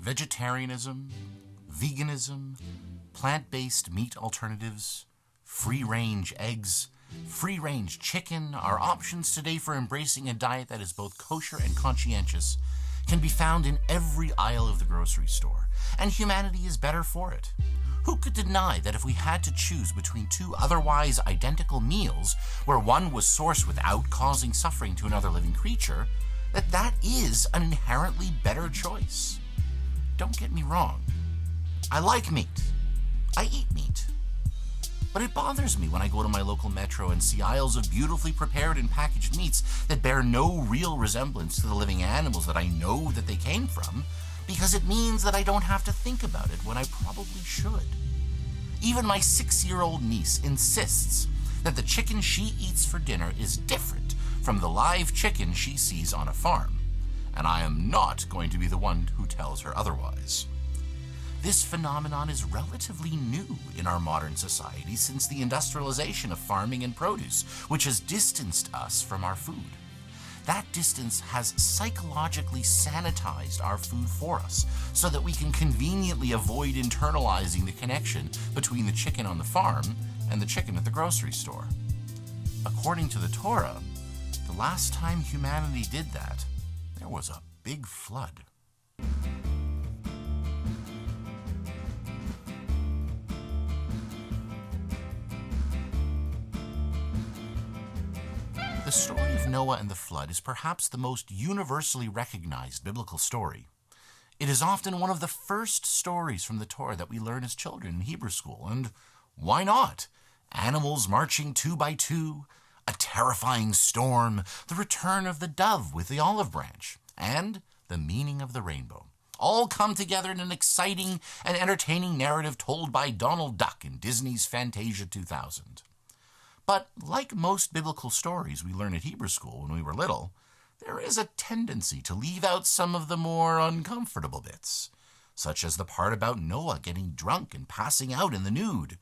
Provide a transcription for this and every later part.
vegetarianism, veganism, plant-based meat alternatives, free-range eggs, free-range chicken are options today for embracing a diet that is both kosher and conscientious, can be found in every aisle of the grocery store, and humanity is better for it. Who could deny that if we had to choose between two otherwise identical meals, where one was sourced without causing suffering to another living creature, that is an inherently better choice? Don't get me wrong. I like meat. I eat meat. But it bothers me when I go to my local metro and see aisles of beautifully prepared and packaged meats that bear no real resemblance to the living animals that I know that they came from, because it means that I don't have to think about it when I probably should. Even my 6-year-old niece insists that the chicken she eats for dinner is different from the live chicken she sees on a farm, and I am not going to be the one who tells her otherwise. This phenomenon is relatively new in our modern society since the industrialization of farming and produce, which has distanced us from our food. That distance has psychologically sanitized our food for us so that we can conveniently avoid internalizing the connection between the chicken on the farm and the chicken at the grocery store. According to the Torah, the last time humanity did that, there was a big flood. The story of Noah and the flood is perhaps the most universally recognized biblical story. It is often one of the first stories from the Torah that we learn as children in Hebrew school, and why not? Animals marching 2 by 2, a terrifying storm, the return of the dove with the olive branch, and the meaning of the rainbow, all come together in an exciting and entertaining narrative told by Donald Duck in Disney's Fantasia 2000. But like most biblical stories we learn at Hebrew school when we were little, there is a tendency to leave out some of the more uncomfortable bits, such as the part about Noah getting drunk and passing out in the nude,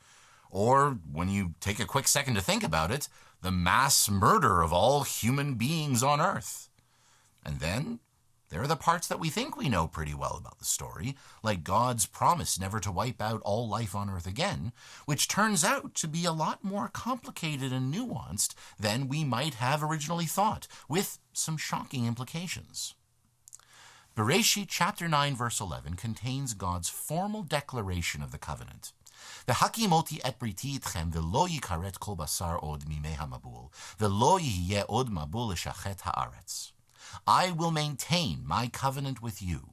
or, when you take a quick second to think about it, the mass murder of all human beings on Earth. And then there are the parts that we think we know pretty well about the story, like God's promise never to wipe out all life on Earth again, which turns out to be a lot more complicated and nuanced than we might have originally thought, with some shocking implications. Bereshit chapter 9 verse 11 contains God's formal declaration of the covenant. V'hakimoti et briti itchem v'lo yikaret kol basar od mimei hamabul v'lo yihye od mabul l'shachet haaretz. I will maintain my covenant with you.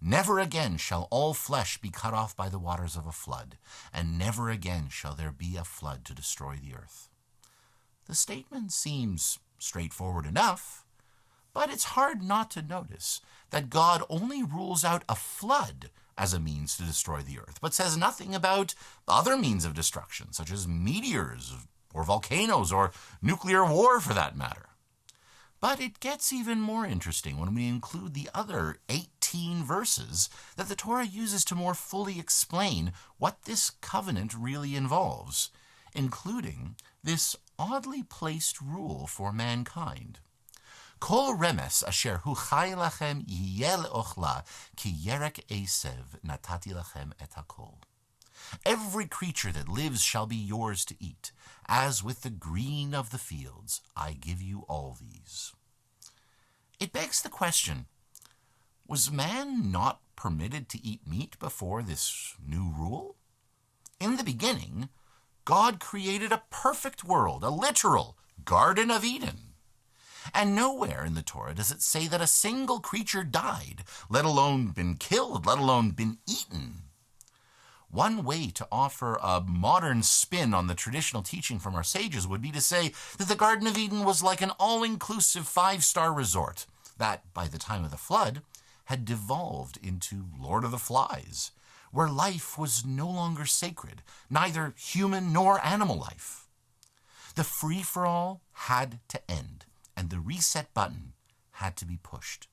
Never again shall all flesh be cut off by the waters of a flood, and never again shall there be a flood to destroy the earth. The statement seems straightforward enough, but it's hard not to notice that God only rules out a flood as a means to destroy the earth, but says nothing about other means of destruction, such as meteors or volcanoes or nuclear war for that matter. But it gets even more interesting when we include the other 18 verses that the Torah uses to more fully explain what this covenant really involves, including this oddly placed rule for mankind. Kol remes asher hu chai lachem yeh le'ochla ki yerek esev natati lachem et hakol. Every creature that lives shall be yours to eat, as with the green of the fields I give you all these. It begs the question, was man not permitted to eat meat before this new rule? In the beginning, God created a perfect world, a literal Garden of Eden. And nowhere in the Torah does it say that a single creature died, let alone been killed, let alone been eaten. One way to offer a modern spin on the traditional teaching from our sages would be to say that the Garden of Eden was like an all-inclusive 5-star resort that, by the time of the flood, had devolved into Lord of the Flies, where life was no longer sacred, neither human nor animal life. The free-for-all had to end, and the reset button had to be pushed.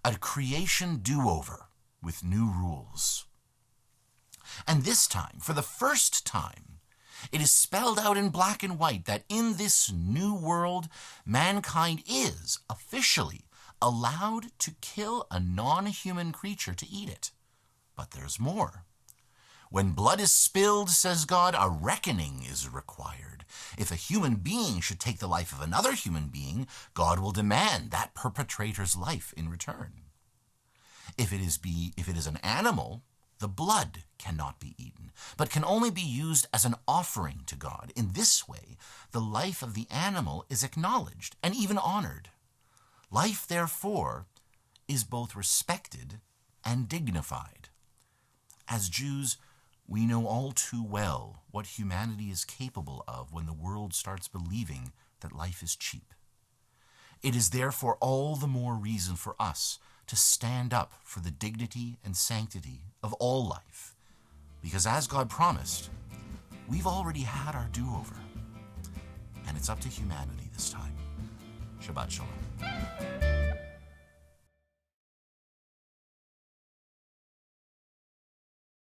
A creation do-over with new rules. And this time, for the first time, it is spelled out in black and white that in this new world, mankind is officially allowed to kill a non-human creature to eat it. But there's more. When blood is spilled, says God, a reckoning is required. If a human being should take the life of another human being, God will demand that perpetrator's life in return. If it is an animal, the blood cannot be eaten, but can only be used as an offering to God. In this way, the life of the animal is acknowledged and even honored. Life, therefore, is both respected and dignified. As Jews, we know all too well what humanity is capable of when the world starts believing that life is cheap. It is therefore all the more reason for us to stand up for the dignity and sanctity of all life, because as God promised, we've already had our do-over, and it's up to humanity this time. Shabbat Shalom.